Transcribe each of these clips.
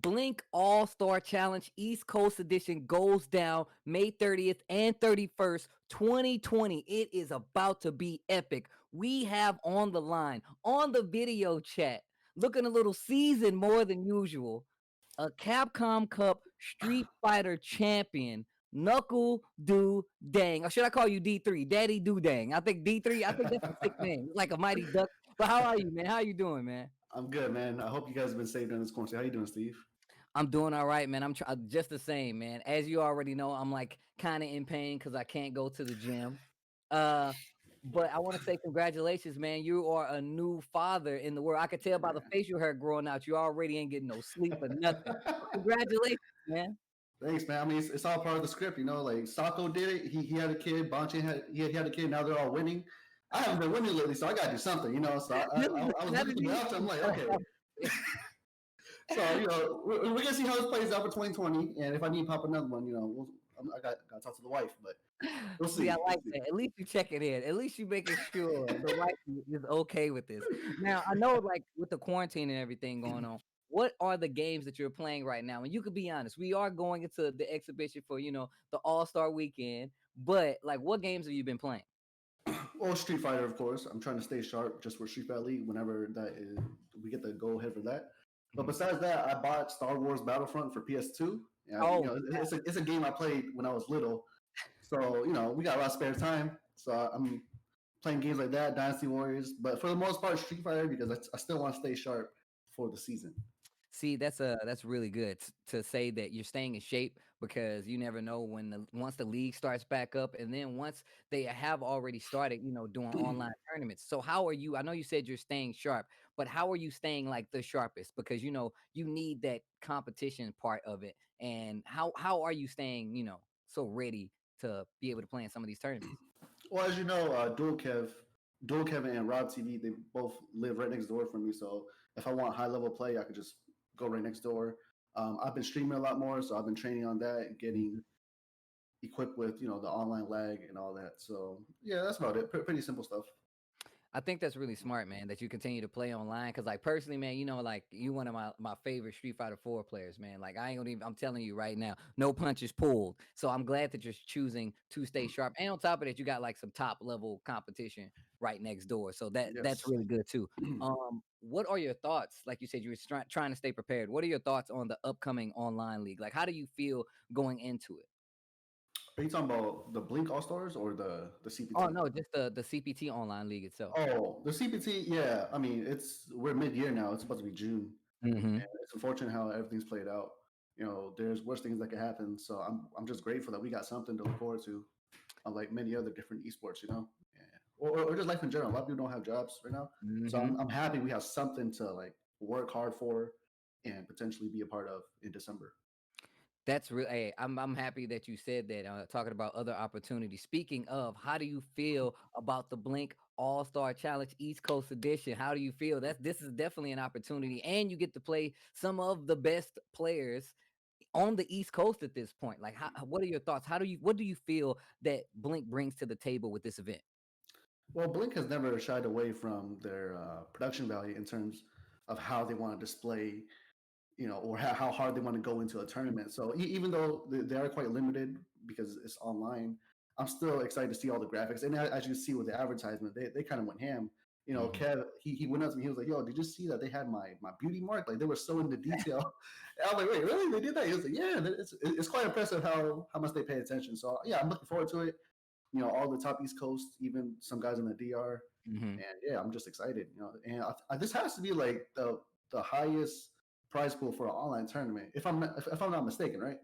Blink All-Star Challenge East Coast Edition goes down May 30th and 31st, 2020. It is about to be epic. We have on the line, on the video chat, looking a little seasoned more than usual, a Capcom Cup Street Fighter champion, NuckeDu Dang. Or should I call you D3? Daddy Do Dang. I think D3, I think that's a sick name. It's like a mighty duck. But how are you, man? How you doing, man? I'm good, man. I hope you guys have been safe during this quarantine. How you doing, Steve? I'm doing all right, man. Just the same, man. As you already know, I'm like kind of in pain because I can't go to the gym. Uh, but I want to say congratulations, man. You are a new father in the world. I could tell by the facial hair growing out, you already ain't getting no sleep or nothing. So congratulations, man. Thanks, man. I mean, it's all part of the script, you know. Like Sacco did it. He had a kid. Bonche had a kid. Now they're all winning. I haven't been winning lately, so I got to do something, you know. So I was looking at the I'm like, okay. So we're gonna see how this plays out for 2020, and if I need to pop another one, I got to talk to the wife, but we'll see. See, I like that. At least you check it in. At least you making sure the wife is okay with this. Now, I know, like with the quarantine and everything going on, what are the games that you're playing right now? And you could be honest. We are going into the exhibition for the All-Star weekend, but like, what games have you been playing? Well, Street Fighter, of course. I'm trying to stay sharp just for Street Fighter League whenever we get the go ahead for that. But besides that, I bought Star Wars Battlefront for PS2. Oh, it's a game I played when I was little. So, we got a lot of spare time. So I'm playing games like that, Dynasty Warriors. But for the most part, Street Fighter because I still want to stay sharp for the season. see, that's really good to say that you're staying in shape because you never know once the league starts back up, and then once they have already started, doing online tournaments. So how are you? I know you said you're staying sharp, but how are you staying like the sharpest? Because you need that competition part of it. And how are you staying, so ready to be able to play in some of these tournaments? Well, as you know, Dual Kevin and Rob TV, they both live right next door from me. So if I want high level play, I could just go right next door. I've been streaming a lot more, so I've been training on that and getting equipped with the online lag and all that. So yeah, that's about it. Pretty simple stuff. I think that's really smart, man, that you continue to play online. Cause like personally, man, like you one of my favorite Street Fighter 4 players, man. Like I ain't gonna even I'm telling you right now, no punches pulled. So I'm glad that you're choosing to stay sharp. And on top of that, you got like some top level competition right next door. So that's Yes. really good too. What are your thoughts? Like you said, you were trying to stay prepared. What are your thoughts on the upcoming online league? Like how do you feel going into it? Are you talking about the Blink All Stars or the Oh CPT? no, just the CPT online league itself. Oh, the CPT. Yeah, I mean we're mid year now. It's supposed to be June, Mm-hmm. and it's unfortunate how everything's played out. There's worse things that could happen. So I'm just grateful that we got something to look forward to, unlike many other different esports. Yeah. Or just life in general. A lot of people don't have jobs right now, so Mm-hmm. I'm happy we have something to like work hard for and potentially be a part of in December. That's real. Hey, I'm happy that you said that. Talking about other opportunities. Speaking of, how do you feel about the Blink All Star Challenge East Coast Edition? How do you feel? This is definitely an opportunity, and you get to play some of the best players on the East Coast at this point. Like, what are your thoughts? What do you feel that Blink brings to the table with this event? Well, Blink has never shied away from their production value in terms of how they want to display or how hard they want to go into a tournament. So even though they are quite limited because it's online, I'm still excited to see all the graphics. And as you see with the advertisement, they kind of went ham. Mhm. Kev, he went up to me, he was like, yo, did you see that they had my beauty mark? Like they were so into detail. And I was like, wait, really? They did that? He was like, yeah, it's quite impressive how much they pay attention. So yeah, I'm looking forward to it. All the top East Coast, even some guys in the DR. Mhm. And yeah, I'm just excited. And this has to be like the highest prize pool for an online tournament, if I'm not mistaken, right?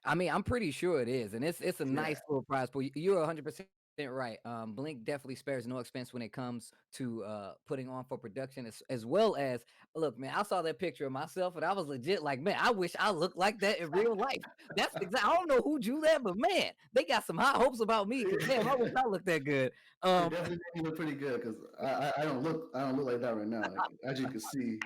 I mean, I'm pretty sure it is, and it's a Yeah. nice little prize pool. You're 100% right. Blink definitely spares no expense when it comes to putting on for production, as well as look, man. I saw that picture of myself, and I was legit like, man, I wish I looked like that in real life. That's exactly. I don't know who drew that, but man, they got some high hopes about me. Cause damn, I wish I looked that good. It Um, definitely made me look pretty good because I don't look like that right now. Like, as you can see,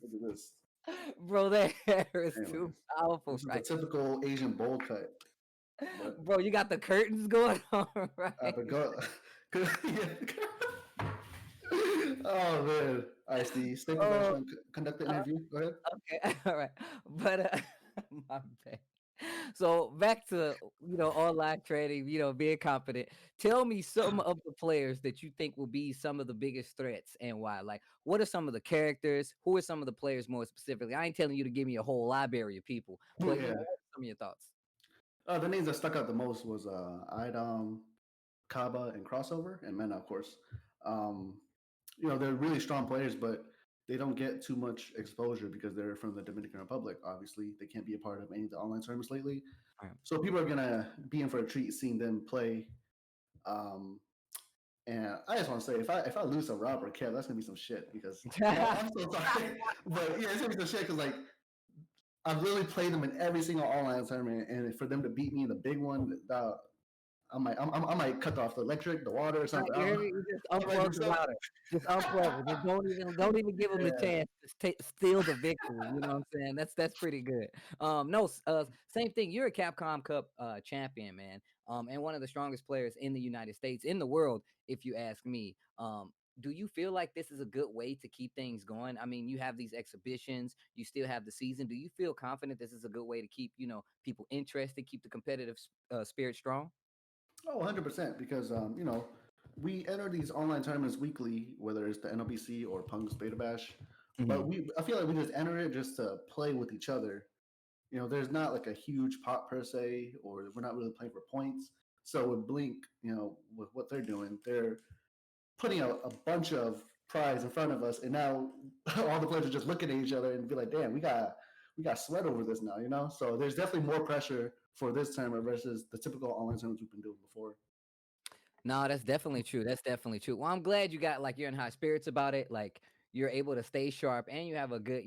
look at this. bro, that hair is too Anyways, powerful, this is the right? typical Asian bowl cut, but Bro, you got the curtains going on, I right? forgot. Yeah. Oh man. All right, Steve. Stay Oh, professional. Conduct the interview. Go ahead. okay, all right, but my bad. So back to online trading, being confident. Tell me some of the players that you think will be some of the biggest threats and why. Like, what are some of the characters? Who are some of the players more specifically? I ain't telling you to give me a whole library of people, but Yeah. what are some of your thoughts? The names that stuck out the most was Kaba and Crossover and Mena, of course. Um, they're really strong players, but they don't get too much exposure because they're from the Dominican Republic. Obviously, they can't be a part of any of the online tournaments lately. So people are gonna be in for a treat seeing them play. Um, and I just want to say, if I lose to Rob or Kev, that's gonna be some shit because I'm so sorry, but yeah, it's gonna be some shit because like I've literally played them in every single online tournament, and for them to beat me in the big one, I might cut off the electric, the water, or Right, something. you I hear don't me? know. You just I might do unplug the something. router. Just unplug it. Just don't even give them the Yeah. chance to steal the victory. You know what I'm saying? That's pretty good. No, same thing. You're a Capcom Cup champion, man. And one of the strongest players in the United States, in the world, if you ask me. Do you feel like this is a good way to keep things going? I mean, you have these exhibitions, you still have the season. Do you feel confident this is a good way to keep, people interested, keep the competitive spirit strong? Oh, 100%. Because we enter these online tournaments weekly, whether it's the NLBC or Punk's Beta Bash. But I feel like we just enter it just to play with each other. There's not like a huge pot per se, or we're not really playing for points. So with Blink, with what they're doing, they're putting a bunch of prize in front of us, and now all the players are just looking at each other and be like, "Damn, we got sweat over this now." So there's definitely more pressure for this tournament versus the typical online tournaments we've been doing before. No, that's definitely true. That's definitely true. Well, I'm glad you got like you're in high spirits about it. Like you're able to stay sharp and you have a good,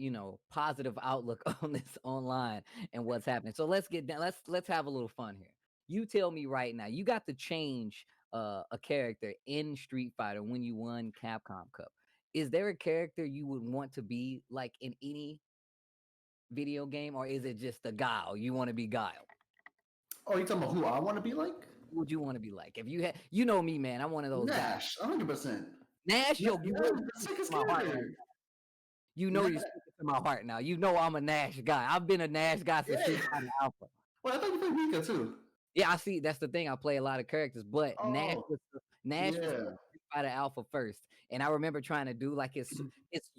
positive outlook on this online and what's happening. So let's get down. Let's have a little fun here. You tell me right now. You got to change a character in Street Fighter when you won Capcom Cup. Is there a character you would want to be like in any video game, or is it just a Guile? You want to be Guile? Oh, you talking about who I want to be like? Who would you want to be like? If you had, me, man, I'm one of those guys. Nash, 100%. Nash, yo, you Nash really is the speaking to sickest my heart right character. now. You know you're Nash, speaking to my heart now. You know I'm a Nash guy. I've been a Nash guy since yeah. Street Fighter Alpha. Well, I thought you played Mika too. Yeah, I see. That's the thing. I play a lot of characters, but Nash Oh, was yeah. Street Fighter Alpha first, and I remember trying to do like his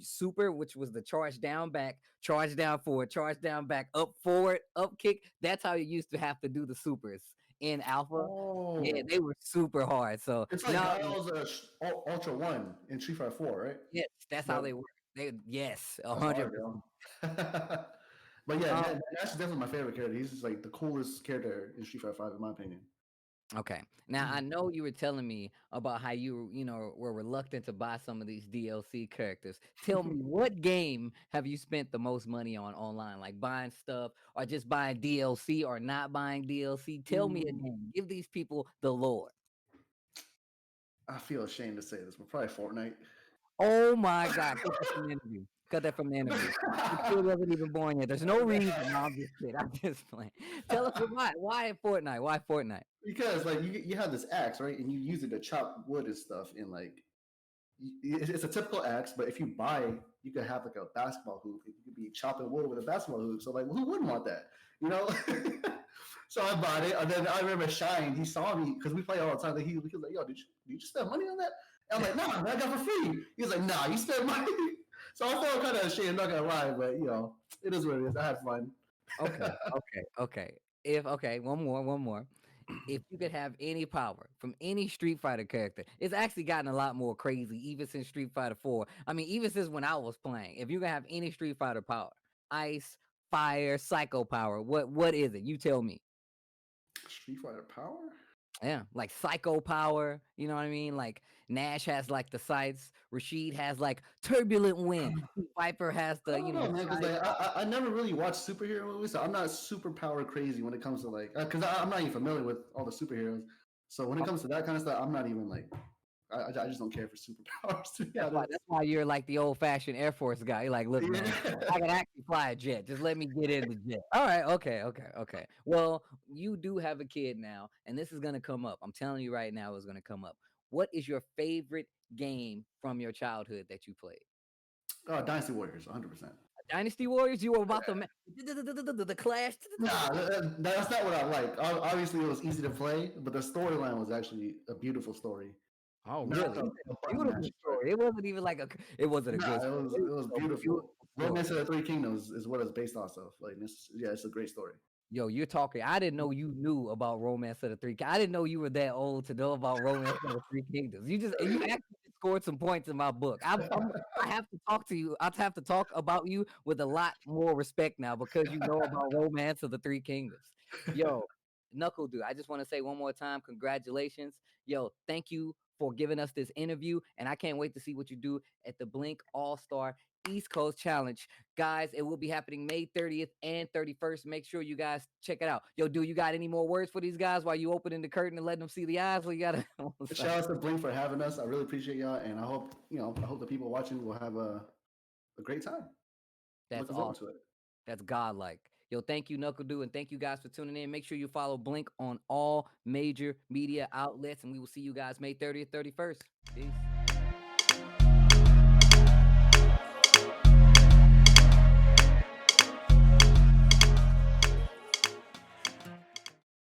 super, which was the charge down back, charge down forward, charge down back, up forward, up kick. That's how you used to have to do the supers in Alpha. Yeah, Oh, they were super hard. So it's like no, Guile's Ultra One in Street Fighter 4, right? yes, that's how But they work. Yes, that's hard, 100%. yo. But yeah, Nash is definitely my favorite character. He's just like the coolest character in Street Fighter 5, in my opinion. Okay. Now I know you were telling me about how were reluctant to buy some of these DLC characters. Tell me, what game have you spent the most money on online? Like buying stuff or just buying DLC or not buying DLC? Tell me a Mm, game. Give these people the lore. I feel ashamed to say this, but probably Fortnite. Oh my God. Cut that from the interview. Cut that from the interview. The kid wasn't even born yet. There's no reason. No, I'm just kidding. I'm just playing. Tell us why. Why Fortnite? Why Fortnite? Because like you have this axe, right, and you use it to chop wood and stuff, and like it's a typical axe, but if you buy, you could have like a basketball hoop. You could be chopping wood with a basketball hoop. So like, who wouldn't want that? You know. So I bought it, and then I remember Shine. He saw me because we play all the time. He was like, "Yo, did you spend money on that?" And I'm like, "Nah, man, I got it for free." He was like, "Nah, you spent money." So I felt kind of ashamed, not gonna lie, but it is what it is. I had fun. Okay, okay. One more. If you could have any power from any Street Fighter character, it's actually gotten a lot more crazy even since Street Fighter 4. I mean, even since when I was playing. If you can have any Street Fighter power, ice, fire, psycho power, what is it? You tell me. Street Fighter Power? Yeah, like psycho power, you know what I mean? Like Nash has like the sights, Rashid has like turbulent wind, Viper has I the, don't know, man, because side. like I never really watched superhero movies, so I'm not superpower crazy when it comes to like because I'm not even familiar with all the superheroes. So when it comes to that kind of stuff, I'm not even like I just don't care for superpowers to be That's why honest. that's why you're like the old fashioned Air Force guy. You're like, look, man, I Yeah. can actually fly a jet. Just let me get in the jet. All right, okay. Well, you do have a kid now, and this is gonna come up. I'm telling you right now, it's gonna come up. what is your favorite game from your childhood that you played? Dynasty Warriors, 100%. Dynasty Warriors? You were about the clash. Nah, that's not what I like. Obviously, it was easy to play, but the storyline was actually a beautiful story. Oh, Not really? the, You said the a button beautiful mash, but story. It wasn't even like it wasn't a good nah, it story. was It it was was a beautiful beautiful. story. Romance of the Three Kingdoms is what it's based off of. Like, yeah, it's a great story. Yo, you're talking. I didn't know you knew about Romance of the Three. I didn't know you were that old to know about Romance of the Three Kingdoms. You actually just scored some points in my book. I have to talk to you. I have to talk about you with a lot more respect now because you know about Romance of the Three Kingdoms. Yo, NuckeDu, I just want to say one more time, congratulations. Yo, thank you for giving us this interview, and I can't wait to see what you do at the Blink All-Star East Coast Challenge. Guys, it will be happening May 30th and 31st. Make sure you guys check it out. Yo, do you got any more words for these guys while you opening the curtain and letting them see the eyes? Well, you gotta Shout out to Blink for having us. I really appreciate y'all, and I hope the people watching will have a great time. That's Looking forward awesome. to it. That's godlike. Yo, thank you, NuckeDu, and thank you guys for tuning in. Make sure you follow Blink on all major media outlets, and we will see you guys May 30th, 31st. Peace.